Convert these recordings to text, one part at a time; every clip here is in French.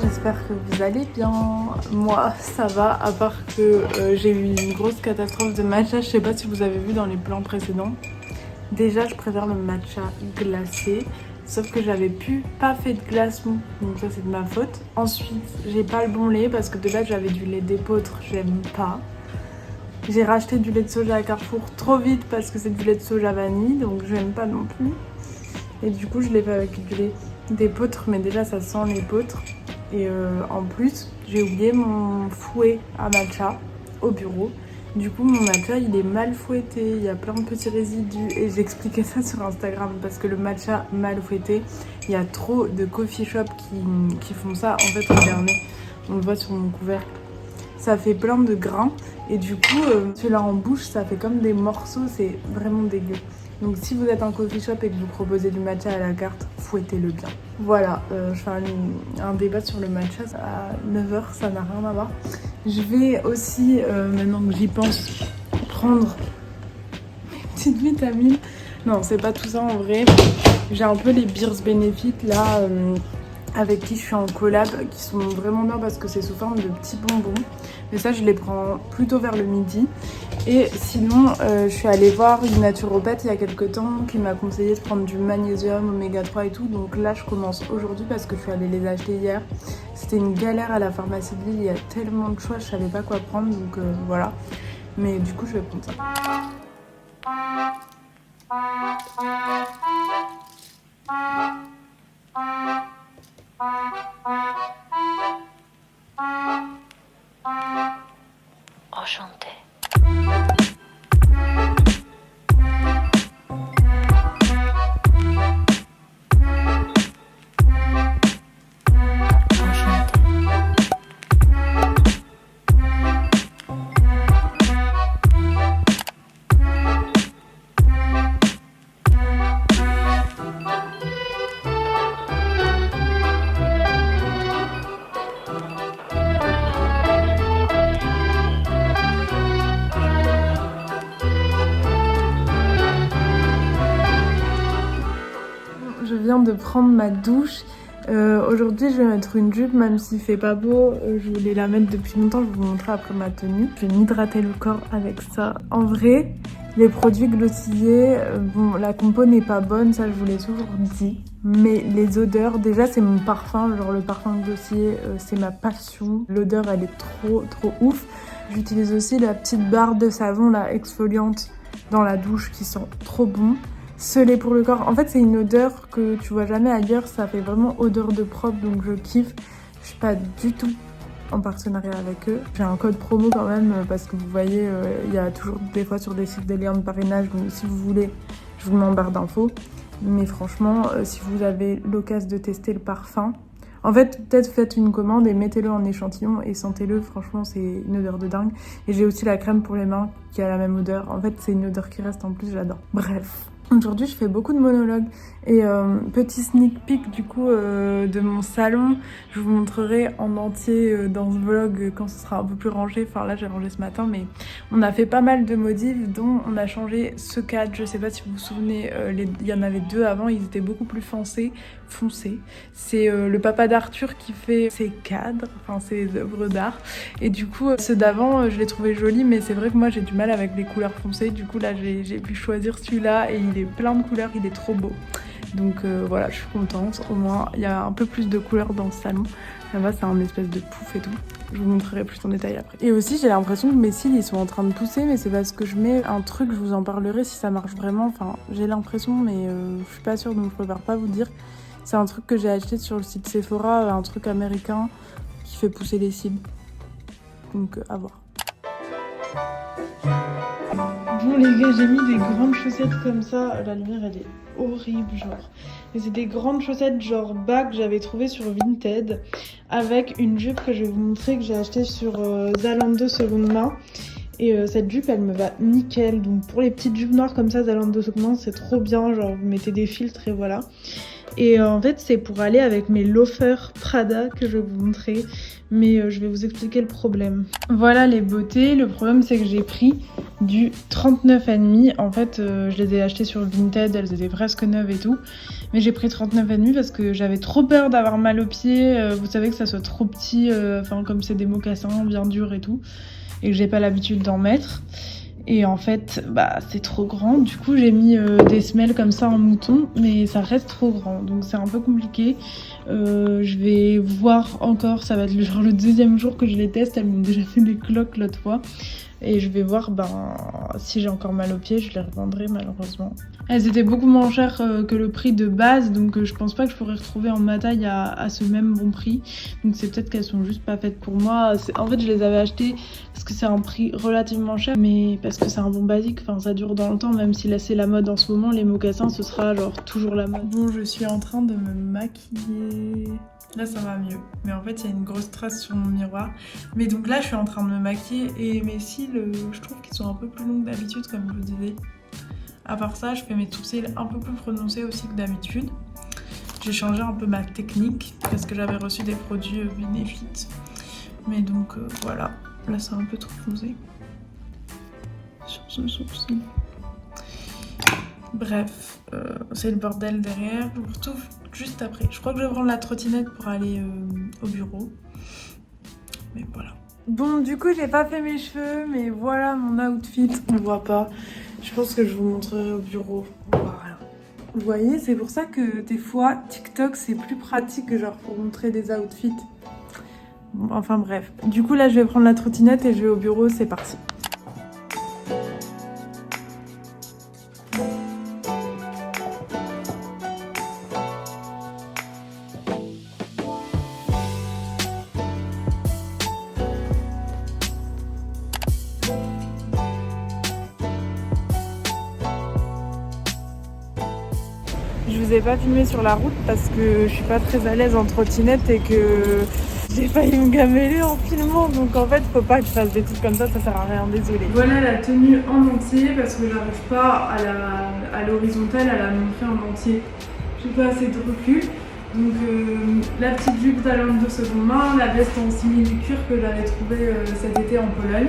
j'espère que vous allez bien. Moi ça va, à part que j'ai eu une grosse catastrophe de matcha. Je sais pas si vous avez vu dans les plans précédents. Déjà je préfère le matcha glacé, sauf que j'avais pas fait de glaçon, donc ça c'est de ma faute. Ensuite j'ai pas le bon lait parce que de base j'avais du lait d'épeautre, j'aime pas. J'ai racheté du lait de soja à Carrefour trop vite parce que c'est du lait de soja vanille, donc j'aime pas non plus. Et du coup je l'ai fait avec du lait d'épeautre, mais déjà ça sent l'épeautre. Et en plus j'ai oublié mon fouet à matcha au bureau. Du coup mon matcha il est mal fouetté, il y a plein de petits résidus et j'expliquais ça sur Instagram parce que le matcha mal fouetté, il y a trop de coffee shops qui font ça. En fait regardez, on le voit sur mon couvercle, ça fait plein de grains et du coup celui-là en bouche ça fait comme des morceaux, c'est vraiment dégueu. Donc si vous êtes en coffee shop et que vous proposez du matcha à la carte, fouettez-le bien. Voilà, je fais un débat sur le matcha à 9h, ça n'a rien à voir. Je vais aussi, maintenant que j'y pense, prendre mes petites vitamines. Non, c'est pas tout ça en vrai. J'ai un peu les Beers Benefit là, avec qui je suis en collab, qui sont vraiment bien parce que c'est sous forme de petits bonbons. Mais ça, je les prends plutôt vers le midi. Et sinon, je suis allée voir une naturopathe il y a quelques temps qui m'a conseillé de prendre du magnésium, oméga 3 et tout. Donc là, je commence aujourd'hui parce que je suis allée les acheter hier. C'était une galère à la pharmacie de Lille, il y a tellement de choix, je savais pas quoi prendre, donc voilà. Mais du coup, je vais prendre ça. Enchantée. Je viens de prendre ma douche. Aujourd'hui je vais mettre une jupe même s'il fait pas beau. Je voulais la mettre depuis longtemps, je vais vous montrer après ma tenue. Je vais m'hydrater le corps avec ça. En vrai, les produits glossillés, bon la compo n'est pas bonne, ça je vous l'ai toujours dit. Mais les odeurs, déjà c'est mon parfum, genre le parfum glossillé c'est ma passion. L'odeur elle est trop ouf. J'utilise aussi la petite barre de savon là exfoliante dans la douche qui sent trop bon. Ce lait pour le corps, en fait c'est une odeur que tu vois jamais ailleurs, ça fait vraiment odeur de propre donc je kiffe. Je suis pas du tout en partenariat avec eux. J'ai un code promo quand même parce que vous voyez il y a toujours des fois sur des sites des liens de parrainage, donc si vous voulez je vous mets en barre d'infos. Mais franchement si vous avez l'occasion de tester le parfum, en fait peut-être faites une commande et mettez-le en échantillon et sentez-le, franchement c'est une odeur de dingue. Et j'ai aussi la crème pour les mains qui a la même odeur, en fait c'est une odeur qui reste en plus, j'adore. Bref. Aujourd'hui je fais beaucoup de monologues et petit sneak peek du coup de mon salon. Je vous montrerai en entier dans ce vlog quand ce sera un peu plus rangé. Enfin là j'ai rangé ce matin, mais on a fait pas mal de modifs dont on a changé ce cadre. Je sais pas si vous vous souvenez, il y en avait deux avant, ils étaient beaucoup plus foncés. C'est le papa d'Arthur qui fait ses cadres, enfin ses œuvres d'art. Et du coup ceux d'avant je les trouvais jolis, mais c'est vrai que moi j'ai du mal avec les couleurs foncées. Du coup là j'ai pu choisir celui-là et il est plein de couleurs, il est trop beau. Donc voilà, je suis contente, au moins il y a un peu plus de couleurs dans le salon. Là-bas c'est un espèce de pouf et tout. Je vous montrerai plus en détail après. Et aussi j'ai l'impression que mes cils ils sont en train de pousser, mais c'est parce que je mets un truc, je vous en parlerai si ça marche vraiment. Enfin j'ai l'impression, mais je suis pas sûre donc je préfère pas vous dire. C'est un truc que j'ai acheté sur le site Sephora, un truc américain qui fait pousser les cils. Donc à voir. Bon les gars, j'ai mis des grandes chaussettes comme ça, la lumière elle est horrible genre. Mais c'est des grandes chaussettes genre bas que j'avais trouvé sur Vinted avec une jupe que je vais vous montrer que j'ai achetée sur Zalando seconde main. Et cette jupe elle me va nickel, donc pour les petites jupes noires comme ça Zalando seconde main c'est trop bien, genre vous mettez des filtres et voilà. Et en fait c'est pour aller avec mes loafers Prada que je vais vous montrer. Mais je vais vous expliquer le problème. Voilà les beautés, le problème c'est que j'ai pris du 39,5. En fait je les ai achetées sur Vinted, elles étaient presque neuves et tout. Mais j'ai pris 39,5 parce que j'avais trop peur d'avoir mal aux pieds. Vous savez que ça soit trop petit, enfin comme c'est des mocassins bien durs et tout. Et que j'ai pas l'habitude d'en mettre. Et en fait, bah c'est trop grand. Du coup, j'ai mis des semelles comme ça en mouton, mais ça reste trop grand. Donc c'est un peu compliqué. Je vais voir encore. Ça va être genre le deuxième jour que je les teste. Elles m'ont déjà fait des cloques l'autre fois. Et je vais voir si j'ai encore mal aux pieds, je les revendrai malheureusement. Elles étaient beaucoup moins chères que le prix de base, donc je pense pas que je pourrais retrouver en ma taille à ce même bon prix. Donc c'est peut-être qu'elles sont juste pas faites pour moi. En fait je les avais achetées parce que c'est un prix relativement cher, mais parce que c'est un bon basique, enfin ça dure dans le temps, même si là c'est la mode en ce moment, les mocassins ce sera genre toujours la mode. Bon, je suis en train de me maquiller. Là ça va mieux, mais en fait il y a une grosse trace sur mon miroir. Mais donc là je suis en train de me maquiller et mes cils je trouve qu'ils sont un peu plus longs que d'habitude comme je vous disais. À part ça je fais mes sourcils un peu plus prononcés aussi que d'habitude. J'ai changé un peu ma technique parce que j'avais reçu des produits Benefit. Mais donc voilà, là c'est un peu trop foncé sur ce sourcil. Bref, c'est le bordel derrière, je vous retrouve juste après. Je crois que je vais prendre la trottinette pour aller au bureau. Mais voilà. Bon, du coup, j'ai pas fait mes cheveux, mais voilà mon outfit. On voit pas. Je pense que je vous montrerai au bureau. Voilà. Vous voyez, c'est pour ça que des fois, TikTok, c'est plus pratique que genre pour montrer des outfits. Bon, enfin bref. Du coup, là, je vais prendre la trottinette et je vais au bureau. C'est parti. Je vous ai pas filmé sur la route parce que je suis pas très à l'aise en trottinette et que j'ai failli me gameler en filmant, donc en fait faut pas que je fasse des trucs comme ça sert à rien, désolée. Voilà la tenue en entier parce que j'arrive pas à l'horizontale à la montrer en entier. J'ai pas assez de recul. Donc la petite jupe talon de seconde main, la veste en simili-cuir que j'avais trouvée cet été en Pologne,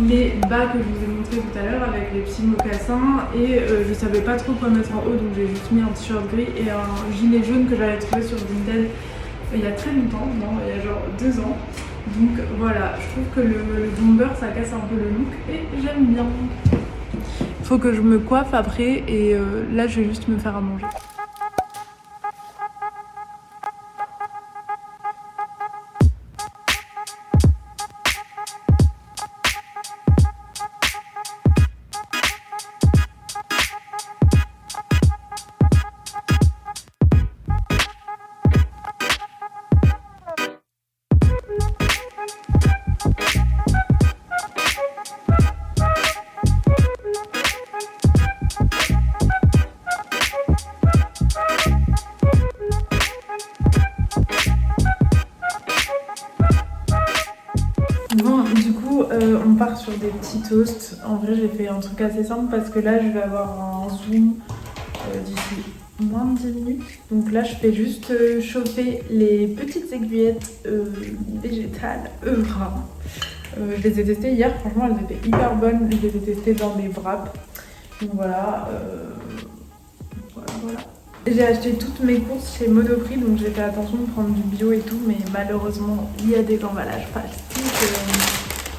les bas que je vous ai montré tout à l'heure avec les petits mocassins et je savais pas trop quoi mettre en haut donc j'ai juste mis un t-shirt gris et un gilet jaune que j'avais trouvé sur Vinted il y a très longtemps, non, il y a genre 2 ans. Donc voilà, je trouve que le bomber ça casse un peu le look et j'aime bien. Faut que je me coiffe après et là je vais juste me faire à manger. Bon, du coup, on part sur des petits toasts. En vrai, j'ai fait un truc assez simple parce que là, je vais avoir un zoom d'ici moins de 10 minutes. Donc là, je fais juste chauffer les petites aiguillettes végétales Evra. Je les ai testées hier, franchement, elles étaient hyper bonnes. Je les ai testées dans des wraps. Donc voilà, voilà. J'ai acheté toutes mes courses chez Monoprix, donc j'ai fait attention de prendre du bio et tout, mais malheureusement, il y a des emballages plastiques.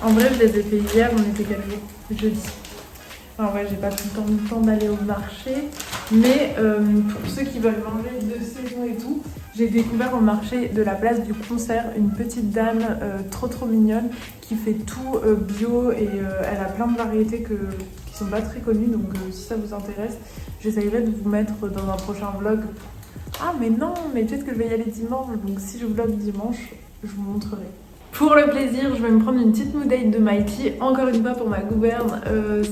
En vrai, je les ai fait hier, on était quel jour? Jeudi. En vrai, j'ai pas tout le temps d'aller au marché, mais pour ceux qui veulent manger de saison et tout, j'ai découvert au marché de la place du concert une petite dame trop mignonne qui fait tout bio et elle a plein de variétés qui sont pas très connues, donc si ça vous intéresse, j'essayerai de vous mettre dans un prochain vlog. Ah mais non, mais peut-être que je vais y aller dimanche, donc si je vlog dimanche, je vous montrerai. Pour le plaisir, je vais me prendre une petite moudaille de Mighty, encore une fois pour ma gouverne.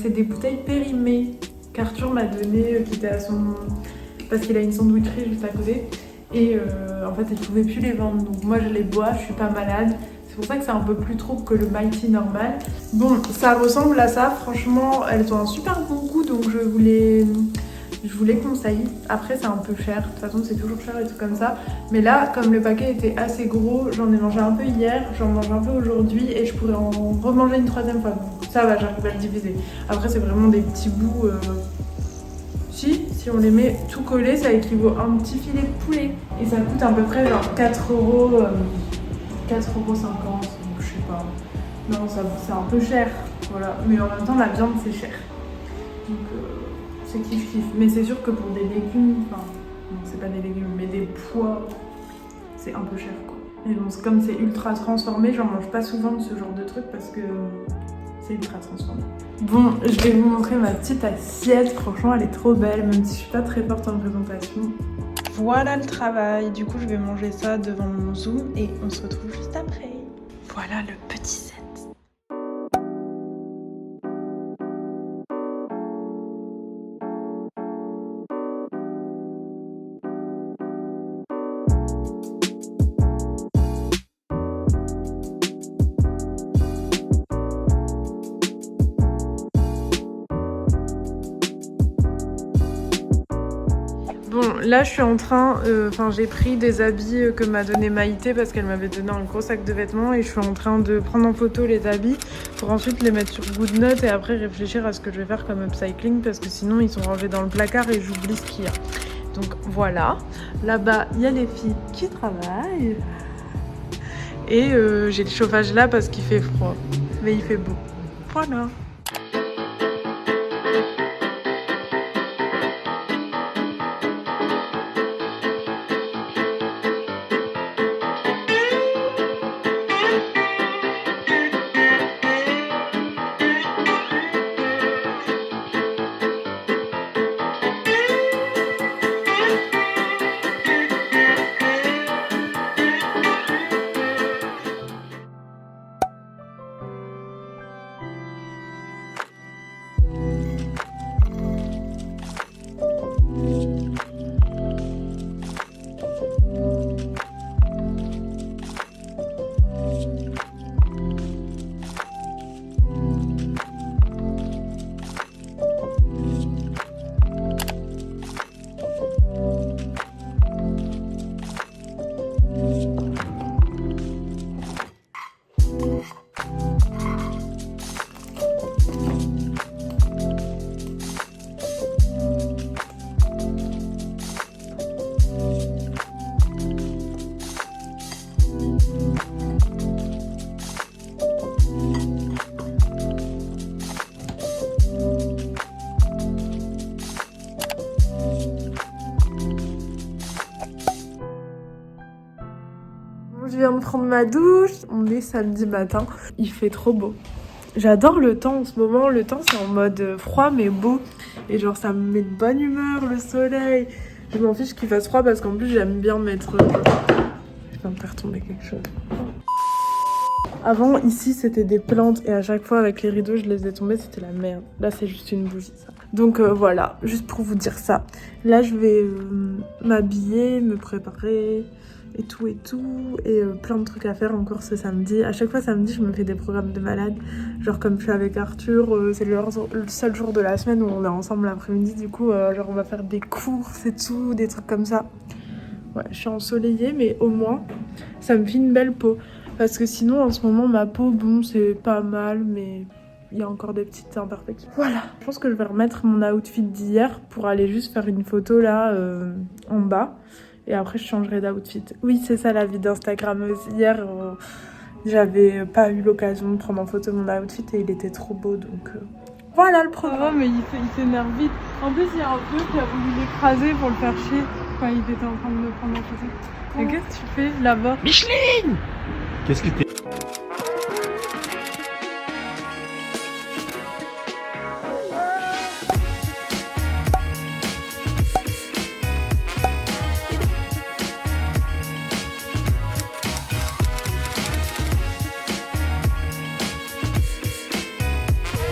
C'est des bouteilles périmées qu'Arthur m'a donné, qui était à son... parce qu'il a une sandwicherie juste à côté. Et en fait, il pouvait plus les vendre, donc moi je les bois, je suis pas malade. C'est pour ça que c'est un peu plus trouble que le Mighty normal. Bon, ça ressemble à ça, franchement, elles ont un super bon goût, donc je vais Je vous les conseille. Après, c'est un peu cher. De toute façon, c'est toujours cher et tout comme ça. Mais là, comme le paquet était assez gros, j'en ai mangé un peu hier, j'en mange un peu aujourd'hui et je pourrais en remanger une troisième fois. Donc ça va, j'arrive à le diviser. Après, c'est vraiment des petits bouts. Si on les met tout collés, ça équivaut à un petit filet de poulet. Et ça coûte à peu près genre 4 euros, 4,50 €, je sais pas. Non, c'est un peu cher, voilà. Mais en même temps, la viande, c'est cher. Donc, c'est kiff-kiff. Mais c'est sûr que pour des légumes, enfin, non, c'est pas des légumes, mais des pois, c'est un peu cher, quoi. Et bon, comme c'est ultra transformé, j'en mange pas souvent de ce genre de truc parce que c'est ultra transformé. Bon, je vais vous montrer ma petite assiette. Franchement, elle est trop belle, même si je suis pas très forte en présentation. Voilà le travail. Du coup, je vais manger ça devant mon Zoom et on se retrouve juste après. Voilà le petit set. Bon, là je suis en train, j'ai pris des habits que m'a donné Maïté parce qu'elle m'avait donné un gros sac de vêtements et je suis en train de prendre en photo les habits pour ensuite les mettre sur Goodnote et après réfléchir à ce que je vais faire comme upcycling parce que sinon ils sont rangés dans le placard et j'oublie ce qu'il y a. Donc voilà, là-bas il y a les filles qui travaillent et j'ai le chauffage là parce qu'il fait froid, mais il fait beau. Voilà. Je viens de prendre ma douche, on est samedi matin, il fait trop beau. J'adore le temps en ce moment, le temps c'est en mode froid mais beau et genre ça me met de bonne humeur, le soleil. Je m'en fiche qu'il fasse froid parce qu'en plus j'aime bien mettre... Je vais me faire tomber quelque chose. Avant ici c'était des plantes et à chaque fois avec les rideaux je les ai tombées, c'était la merde. Là c'est juste une bougie ça. Donc voilà, juste pour vous dire ça. Là je vais m'habiller, me préparer... et tout et plein de trucs à faire encore ce samedi. À chaque fois samedi je me fais des programmes de malade, genre comme je suis avec Arthur, c'est le seul jour de la semaine où on est ensemble l'après-midi, du coup genre on va faire des courses et tout, des trucs comme ça. Ouais, je suis ensoleillée mais au moins ça me fait une belle peau parce que sinon en ce moment ma peau bon c'est pas mal mais il y a encore des petites imperfections. Voilà, je pense que je vais remettre mon outfit d'hier pour aller juste faire une photo là en bas. Et après, je changerai d'outfit. Oui, c'est ça la vie d'Instagrammeuse. Hier, j'avais pas eu l'occasion de prendre en photo mon outfit et il était trop beau. Donc voilà le programme. Mais il s'énerve vite. En plus, il y a un peu qui a voulu l'écraser pour le faire chier quand il était en train de me prendre en photo. Et qu'est-ce que tu fais là-bas? Micheline! Qu'est-ce que t'es...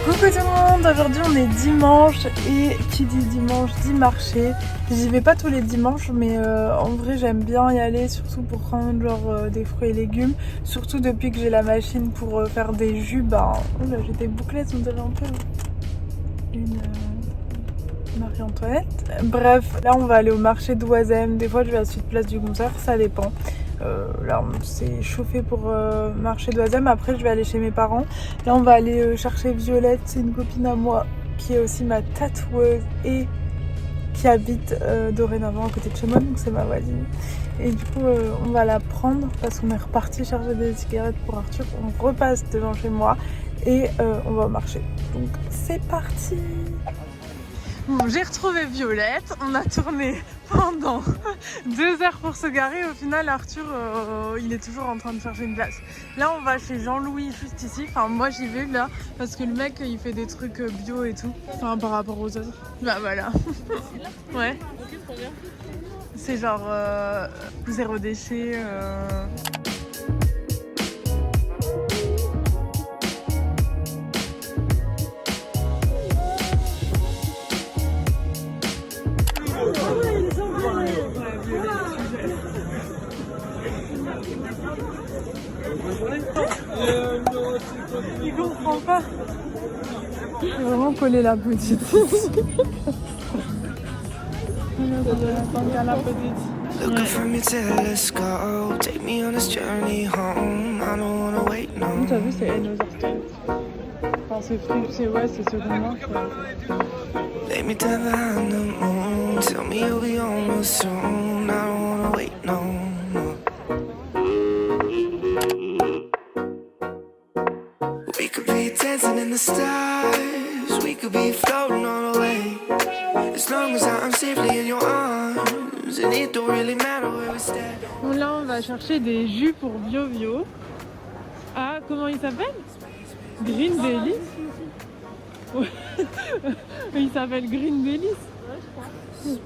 Coucou tout le monde, aujourd'hui on est dimanche et qui dit dimanche dit marché. J'y vais pas tous les dimanches mais en vrai j'aime bien y aller surtout pour prendre genre des fruits et légumes. Surtout depuis que j'ai la machine pour faire des jus, bah oh là, j'ai des bouclettes, on dirait un peu Marie-Antoinette. Bref, là on va aller au marché d'Oisem. Des fois je vais à Suite Place du Concert, ça dépend. Là on s'est chauffé pour marché d'Oisem. Après je vais aller chez mes parents. Là on va aller chercher Violette, c'est une copine à moi qui est aussi ma tatoueuse et qui habite dorénavant à côté de chez moi, donc c'est ma voisine. Et du coup on va la prendre parce qu'on est reparti chercher des cigarettes pour Arthur. On repasse devant chez moi et on va au marché. Donc c'est parti. Bon, j'ai retrouvé Violette, on a tourné pendant 2 heures pour se garer. Au final, Arthur, il est toujours en train de chercher une place. Là, on va chez Jean-Louis, juste ici. Enfin, moi, j'y vais là, parce que le mec, il fait des trucs bio et tout. Enfin, par rapport aux autres. Bah voilà. Ouais. Ok, trop bien. C'est genre zéro déchet. Il comprend pas. J'ai vraiment collé la petite. Looking from your telescope, take me on this journey home. I don't wanna wait no. T'as vu, c'est Nos Arcades. Enfin, c'est free, c'est ouais, c'est secondaire. Lay me down behind the moon. Tell me you'll be home real soon. I don't wanna wait no. We could be dancing in the stars. We could be floating all the way. As long as I'm safely in your arms, and it don't really matter where we stand. Bon, là, on va chercher des jus pour Bio. Ah, comment il s'appelle? Green Delice. Ouais. Il s'appelle Green Delice. Et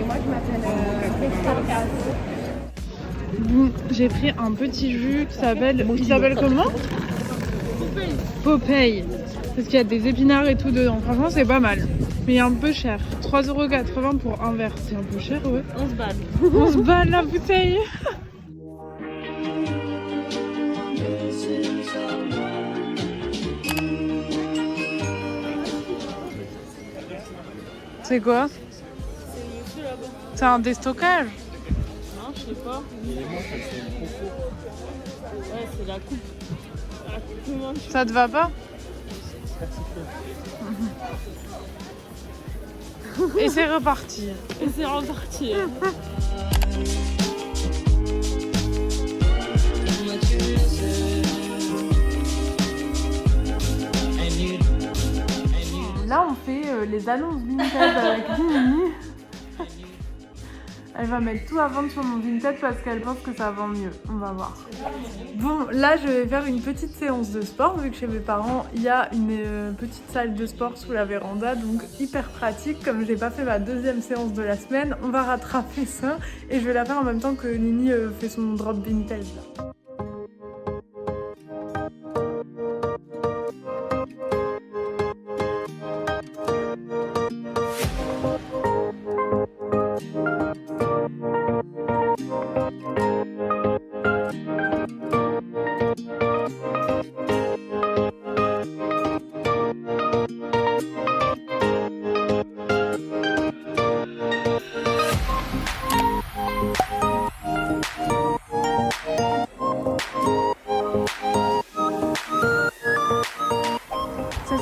moi, je m'appelle Bon, j'ai pris un petit jus qui s'appelle... Il s'appelle comment? Popeye. Parce qu'il y a des épinards et tout dedans. Franchement, c'est pas mal. Mais il est un peu cher. 3,80€ pour un verre. C'est un peu cher, ouais. 11 balles. 11 balles la bouteille. C'est quoi? C'est un déstockage? Non, je sais pas. Ouais, c'est la coupe. La coupe de manche. Ça te va pas? Et c'est reparti. Et c'est reparti. Là, on fait les annonces Vinted avec Rimini. Elle va mettre tout à vendre sur mon Vinted parce qu'elle pense que ça vend mieux. On va voir. Bon, là, je vais faire une petite séance de sport vu que chez mes parents, il y a une petite salle de sport sous la véranda. Donc, hyper pratique. Comme j'ai pas fait ma 2e séance de la semaine, on va rattraper ça. Et je vais la faire en même temps que Nini fait son drop Vinted. Là.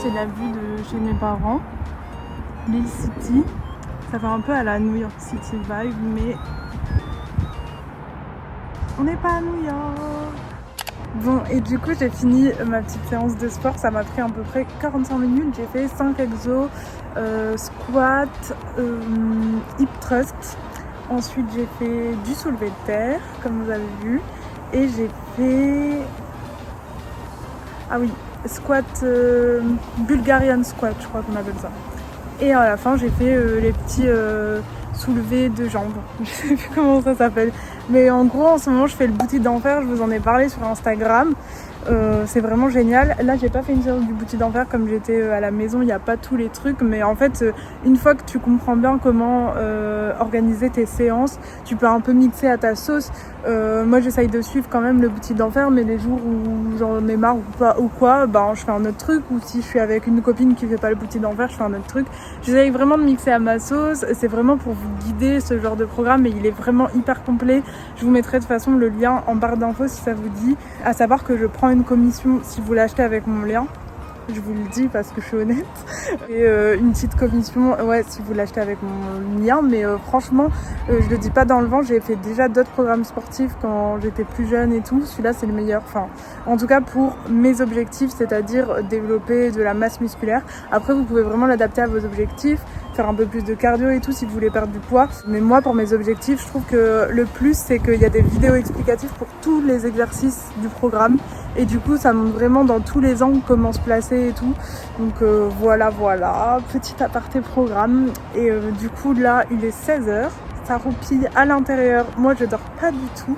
C'est la vue de chez mes parents, Lille City. Ça fait un peu à la New York City vibe, mais on n'est pas à New York. Bon, et du coup j'ai fini ma petite séance de sport. Ça m'a pris à peu près 45 minutes. J'ai fait 5 exos, squat, hip thrust. Ensuite j'ai fait du soulevé de terre, comme vous avez vu. Et j'ai fait... Ah oui, squat, Bulgarian squat, je crois qu'on appelle ça. Et à la fin, j'ai fait les petits soulevés de jambes. Je sais plus comment ça s'appelle. Mais en gros, en ce moment, je fais le bouti d'enfer. Je vous en ai parlé sur Instagram. C'est vraiment génial. Là, j'ai pas fait une séance du bouti d'enfer comme j'étais à la maison. Il n'y a pas tous les trucs. Mais en fait, une fois que tu comprends bien comment organiser tes séances, tu peux un peu mixer à ta sauce. Moi, j'essaye de suivre quand même le bouti d'enfer. Mais les jours où j'en ai marre ou quoi, ben, je fais un autre truc. Ou si je suis avec une copine qui fait pas le bouti d'enfer, je fais un autre truc. J'essaye vraiment de mixer à ma sauce. C'est vraiment pour vous guider ce genre de programme. Et il est vraiment hyper complet. Je vous mettrai de toute façon le lien en barre d'infos si ça vous dit. À savoir que je prends une commission si vous l'achetez avec mon lien. Je vous le dis parce que je suis honnête. Et une petite commission, ouais, si vous l'achetez avec mon lien. Mais franchement, je le dis pas dans le vent. J'ai fait déjà d'autres programmes sportifs quand j'étais plus jeune et tout. Celui-là, c'est le meilleur. Enfin, en tout cas pour mes objectifs, c'est-à-dire développer de la masse musculaire. Après, vous pouvez vraiment l'adapter à vos objectifs, faire un peu plus de cardio et tout si vous voulez perdre du poids. Mais moi, pour mes objectifs, je trouve que le plus, c'est qu'il y a des vidéos explicatives pour tous les exercices du programme. Et du coup, ça montre vraiment dans tous les angles comment se placer et tout. Donc voilà, petit aparté programme. Et du coup, là, il est 16h. Ça roupille à l'intérieur. Moi, je dors pas du tout.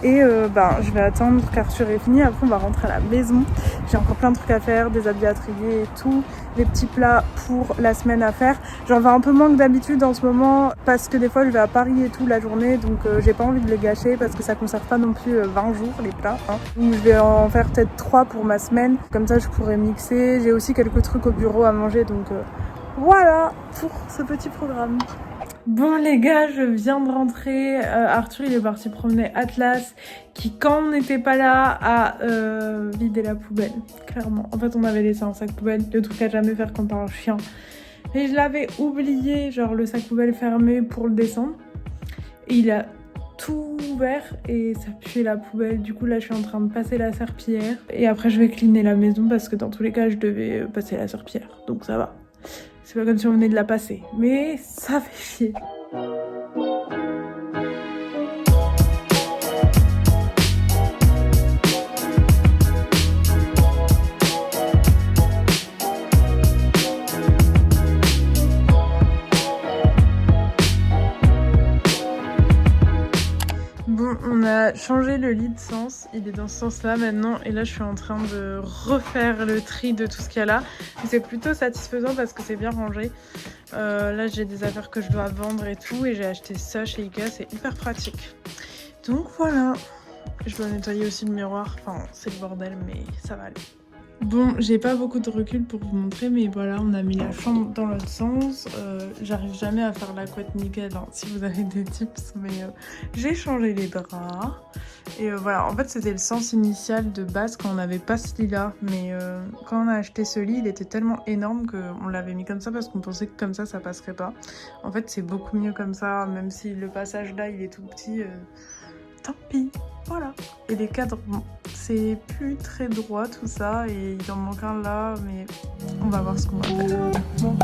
Et je vais attendre qu'Arthur ait fini. Après, on va rentrer à la maison. J'ai encore plein de trucs à faire, des habits à trier et tout. Des petits plats pour la semaine à faire. J'en vais un peu moins que d'habitude en ce moment parce que des fois, je vais à Paris et tout la journée. Donc, j'ai pas envie de les gâcher parce que ça conserve pas non plus 20 jours les plats. Hein. Donc, je vais en faire peut-être 3 pour ma semaine. Comme ça, je pourrais mixer. J'ai aussi quelques trucs au bureau à manger. Donc, voilà pour ce petit programme. Bon les gars, je viens de rentrer. Arthur il est parti promener Atlas qui quand on n'était pas là a vidé la poubelle, clairement. En fait on avait laissé un sac poubelle, le truc à jamais faire quand t'as un chien. Et je l'avais oublié, genre le sac poubelle fermé pour le descendre. Et il a tout ouvert et ça puait la poubelle. Du coup là je suis en train de passer la serpillière. Et après je vais cleaner la maison parce que dans tous les cas je devais passer la serpillière. Donc ça va. C'est pas comme si on venait de la passer, mais ça fait chier. Bon, on a changé le lit de sens, il est dans ce sens-là maintenant et là je suis en train de refaire le tri de tout ce qu'il y a là. C'est plutôt satisfaisant parce que c'est bien rangé. Là j'ai des affaires que je dois vendre et tout et j'ai acheté ça chez Ikea, c'est hyper pratique. Donc voilà, je dois nettoyer aussi le miroir, enfin c'est le bordel mais ça va aller. Bon, j'ai pas beaucoup de recul pour vous montrer, mais voilà, on a mis la chambre dans l'autre sens. J'arrive jamais à faire la couette nickel, hein, si vous avez des tips, mais j'ai changé les draps. Et voilà, en fait, c'était le sens initial de base quand on n'avait pas ce lit-là. Mais quand on a acheté ce lit, il était tellement énorme qu'on l'avait mis comme ça parce qu'on pensait que comme ça passerait pas. En fait, c'est beaucoup mieux comme ça, même si le passage là, il est tout petit. Tant pis, voilà. Et les cadres, bon, c'est plus très droit tout ça et il en manque un là, mais on va voir ce qu'on va faire. Bon.